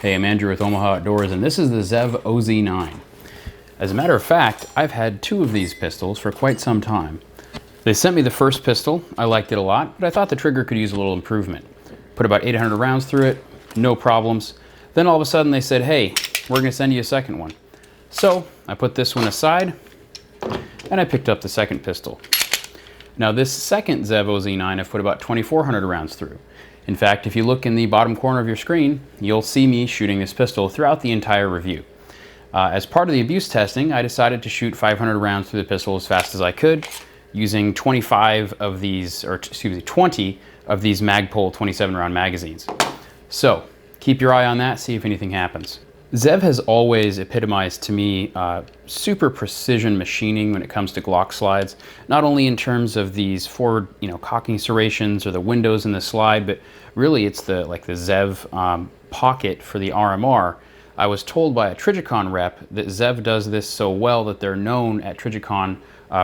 Hey, I'm Andrew with Omaha Outdoors, and this is the ZEV OZ9. As a matter of fact, I've had two of these pistols for quite some time. They sent me the first pistol. I liked it a lot, but I thought the trigger could use a little improvement. Put about 800 rounds through it, no problems. Then all of a sudden they said, hey, we're gonna send you a second one. So I put this one aside, and I picked up the second pistol. Now this second ZEV OZ9 I've put about 2,400 rounds through. In fact, if you look in the bottom corner of your screen, you'll see me shooting this pistol throughout the entire review. As part of the abuse testing, I decided to shoot 500 rounds through the pistol as fast as I could, using 20 of these Magpul 27 round magazines. So keep your eye on that, see if anything happens. ZEV has always epitomized to me super precision machining when it comes to Glock slides, not only in terms of these forward, cocking serrations or the windows in the slide, but really it's the ZEV pocket for the RMR. I was told by a Trijicon rep that ZEV does this so well that they're known at Trijicon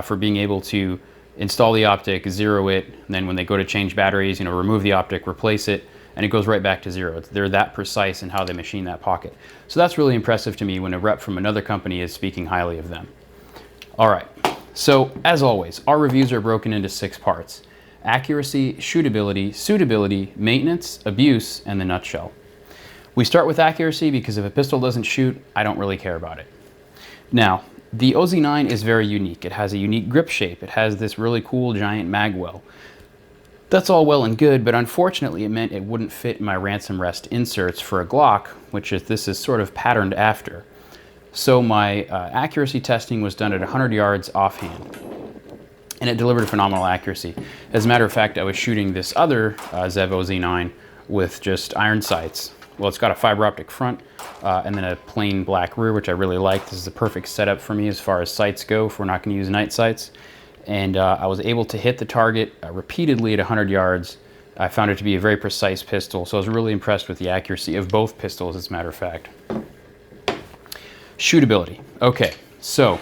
for being able to install the optic, zero it, and then when they go to change batteries, remove the optic, replace it, and it goes right back to zero. They're that precise in how they machine that pocket. So that's really impressive to me when a rep from another company is speaking highly of them. All right, so as always, our reviews are broken into 6 parts: accuracy, shootability, suitability, maintenance, abuse, and the nutshell. We start with accuracy because if a pistol doesn't shoot, I don't really care about it. Now, the OZ9 is very unique. It has a unique grip shape. It has this really cool giant mag well. That's all well and good, but unfortunately it meant it wouldn't fit my ransom rest inserts for a Glock, this is sort of patterned after. So my accuracy testing was done at 100 yards offhand, and it delivered phenomenal accuracy. As a matter of fact, I was shooting this other ZEV OZ9 with just iron sights. Well, it's got a fiber optic front and then a plain black rear, which I really like. This is the perfect setup for me as far as sights go if we're not going to use night sights. And I was able to hit the target repeatedly at 100 yards. I found it to be a very precise pistol, so I was really impressed with the accuracy of both pistols, as a matter of fact. Shootability. Okay, so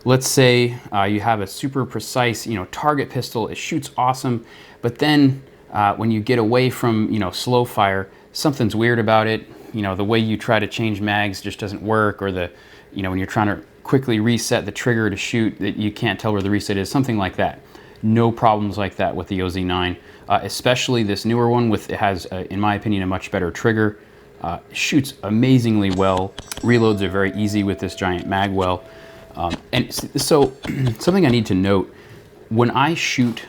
let's say you have a super precise, target pistol. It shoots awesome, but then when you get away from, slow fire, something's weird about it. The way you try to change mags just doesn't work, or when you're trying to quickly reset the trigger to shoot, that you can't tell where the reset is, something like that. No problems like that with the OZ9, especially this newer one. It has, in my opinion, a much better trigger. Shoots amazingly well. Reloads are very easy with this giant mag well. And so something I need to note, when I shoot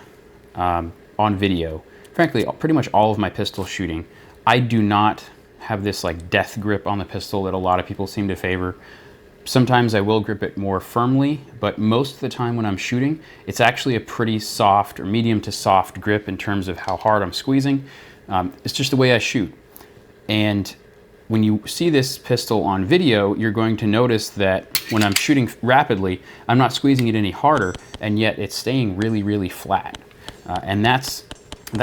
on video, frankly, pretty much all of my pistol shooting, I do not have this death grip on the pistol that a lot of people seem to favor. Sometimes I will grip it more firmly, but most of the time when I'm shooting, it's actually a pretty soft or medium to soft grip in terms of how hard I'm squeezing. It's just the way I shoot. And when you see this pistol on video, you're going to notice that when I'm shooting rapidly, I'm not squeezing it any harder, and yet it's staying really, really flat. And that's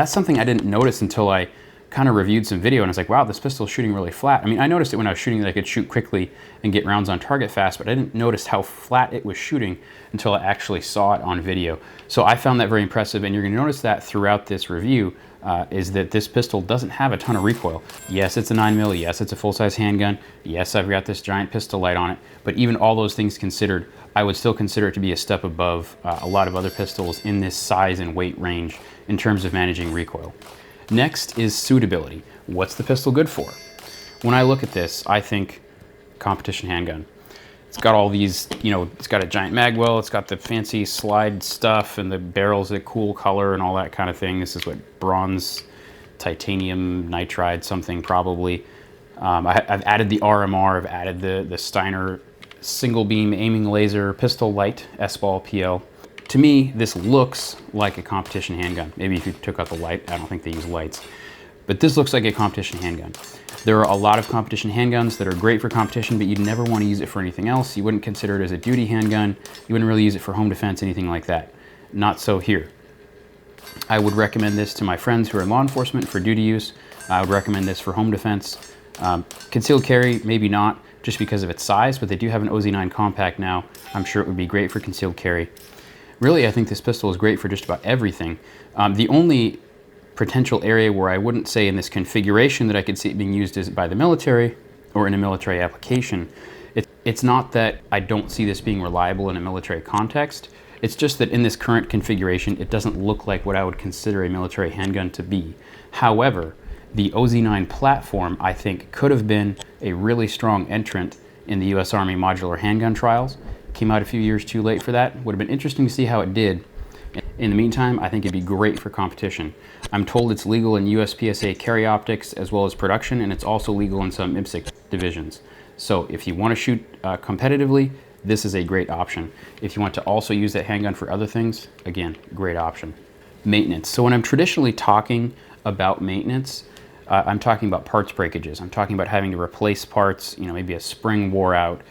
something I didn't notice until I kind of reviewed some video, and I was like, wow, this pistol is shooting really flat. I mean, I noticed it when I was shooting that I could shoot quickly and get rounds on target fast, but I didn't notice how flat it was shooting until I actually saw it on video. So I found that very impressive, and you're gonna notice that throughout this review, is that this pistol doesn't have a ton of recoil. Yes, it's a 9mm, yes, it's a full-size handgun, yes, I've got this giant pistol light on it, but even all those things considered, I would still consider it to be a step above a lot of other pistols in this size and weight range in terms of managing recoil. Next is suitability. What's the pistol good for? When I look at this, I think competition handgun. It's got all these, it's got a giant mag well, it's got the fancy slide stuff, and the barrel's a cool color and all that kind of thing. This is what, bronze, titanium, nitride, something probably. I've added the RMR, I've added the Steiner single beam aiming laser pistol light, S-ball PL. To me, this looks like a competition handgun. Maybe if you took out the light, I don't think they use lights. But this looks like a competition handgun. There are a lot of competition handguns that are great for competition, but you'd never want to use it for anything else. You wouldn't consider it as a duty handgun. You wouldn't really use it for home defense, anything like that. Not so here. I would recommend this to my friends who are in law enforcement for duty use. I would recommend this for home defense. Concealed carry, maybe not, just because of its size, but they do have an OZ9 compact now. I'm sure it would be great for concealed carry. Really, I think this pistol is great for just about everything. The only potential area where I wouldn't say in this configuration that I could see it being used as by the military or in a military application. It's not that I don't see this being reliable in a military context. It's just that in this current configuration, it doesn't look like what I would consider a military handgun to be. However, the OZ9 platform, I think, could have been a really strong entrant in the US Army modular handgun trials. Came out a few years too late for that. Would have been interesting to see how it did. In the meantime, I think it'd be great for competition. I'm told it's legal in USPSA carry optics as well as production, and it's also legal in some IPSC divisions. So if you want to shoot competitively, this is a great option. If you want to also use that handgun for other things, again, great option. Maintenance. So when I'm traditionally talking about maintenance, I'm talking about parts breakages. I'm talking about having to replace parts, maybe a spring wore out,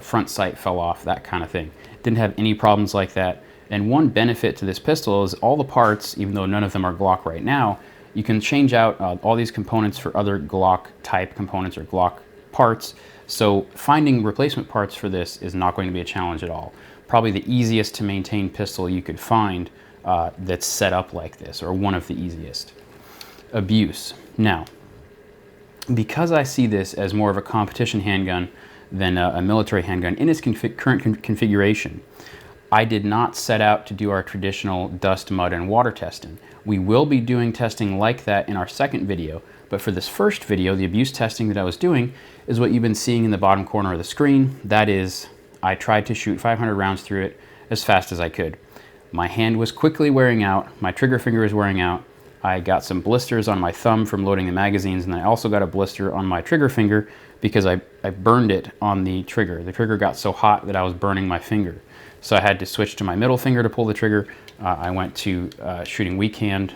front sight fell off, that kind of thing. Didn't have any problems like that. And one benefit to this pistol is all the parts, even though none of them are Glock right now, you can change out all these components for other Glock type components or Glock parts. So finding replacement parts for this is not going to be a challenge at all. Probably the easiest to maintain pistol you could find that's set up like this, or one of the easiest. Abuse. Now, because I see this as more of a competition handgun than a military handgun in its current configuration, I did not set out to do our traditional dust, mud, and water testing. We will be doing testing like that in our second video, but for this first video, the abuse testing that I was doing is what you've been seeing in the bottom corner of the screen. That is, I tried to shoot 500 rounds through it as fast as I could. My hand was quickly wearing out, my trigger finger was wearing out, I got some blisters on my thumb from loading the magazines, and I also got a blister on my trigger finger because I burned it on the trigger. The trigger got so hot that I was burning my finger. So I had to switch to my middle finger to pull the trigger. I went to shooting weak hand.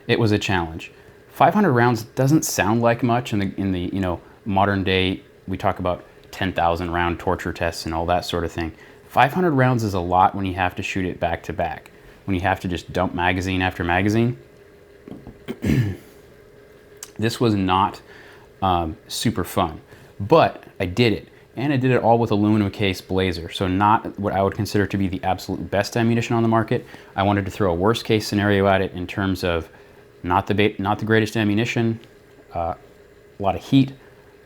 It was a challenge. 500 rounds doesn't sound like much in the modern day. We talk about 10,000 round torture tests and all that sort of thing. 500 rounds is a lot when you have to shoot it back to back. When you have to just dump magazine after magazine. This was not super fun, but I did it. And I did it all with aluminum case blazer, so not what I would consider to be the absolute best ammunition on the market. I wanted to throw a worst case scenario at it in terms of not the greatest ammunition, a lot of heat,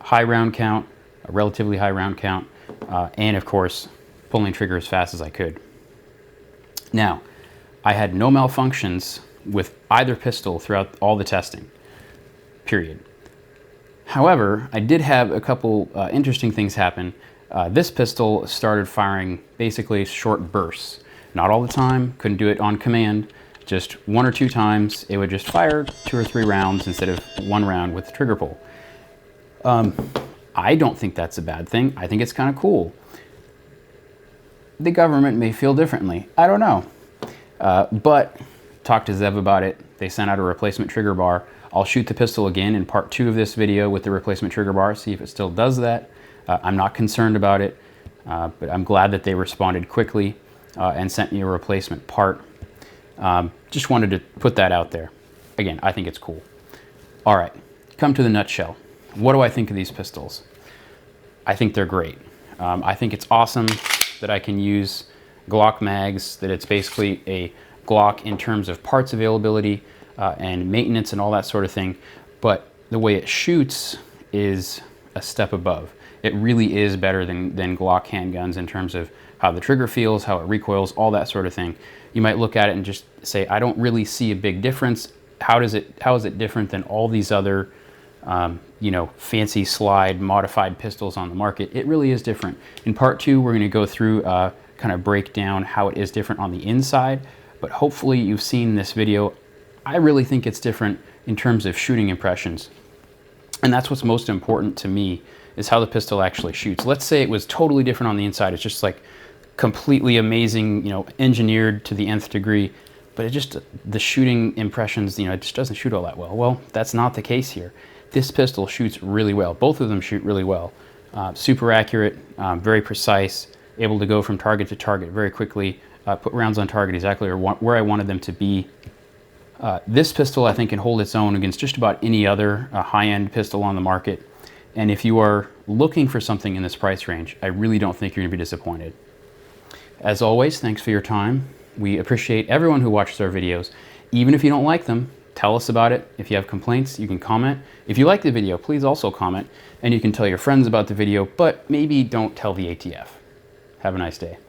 high round count, a relatively high round count, and of course, pulling trigger as fast as I could. Now, I had no malfunctions with either pistol throughout all the testing, period. However, I did have a couple interesting things happen. This pistol started firing basically short bursts. Not all the time, couldn't do it on command. Just one or two times, it would just fire 2 or 3 rounds instead of 1 round with the trigger pull. I don't think that's a bad thing. I think it's kind of cool. The government may feel differently. I don't know. But talked to ZEV about it. They sent out a replacement trigger bar. I'll shoot the pistol again in part 2 of this video with the replacement trigger bar, see if it still does that. I'm not concerned about it, but I'm glad that they responded quickly and sent me a replacement part. Just wanted to put that out there. Again, I think it's cool. All right, come to the nutshell. What do I think of these pistols? I think they're great. I think it's awesome that I can use Glock mags, that it's basically a Glock in terms of parts availability and maintenance and all that sort of thing, but the way it shoots is a step above. It really is better than Glock handguns in terms of how the trigger feels, how it recoils, all that sort of thing. You might look at it and just say, I don't really see a big difference. How is it different than all these other fancy slide modified pistols on the market? It really is different. In part 2, we're going to go through kind of break down how it is different on the inside, but hopefully you've seen this video. I really think it's different in terms of shooting impressions. And that's what's most important to me, is how the pistol actually shoots. Let's say it was totally different on the inside. It's just like completely amazing, engineered to the nth degree, but the shooting impressions, it just doesn't shoot all that well. Well, that's not the case here. This pistol shoots really well. Both of them shoot really well. Super accurate, very precise, able to go from target to target very quickly, put rounds on target exactly where I wanted them to be. This pistol, I think, can hold its own against just about any other high-end pistol on the market. And if you are looking for something in this price range, I really don't think you're going to be disappointed. As always, thanks for your time. We appreciate everyone who watches our videos. Even if you don't like them, tell us about it. If you have complaints, you can comment. If you like the video, please also comment, and you can tell your friends about the video, but maybe don't tell the ATF. Have a nice day.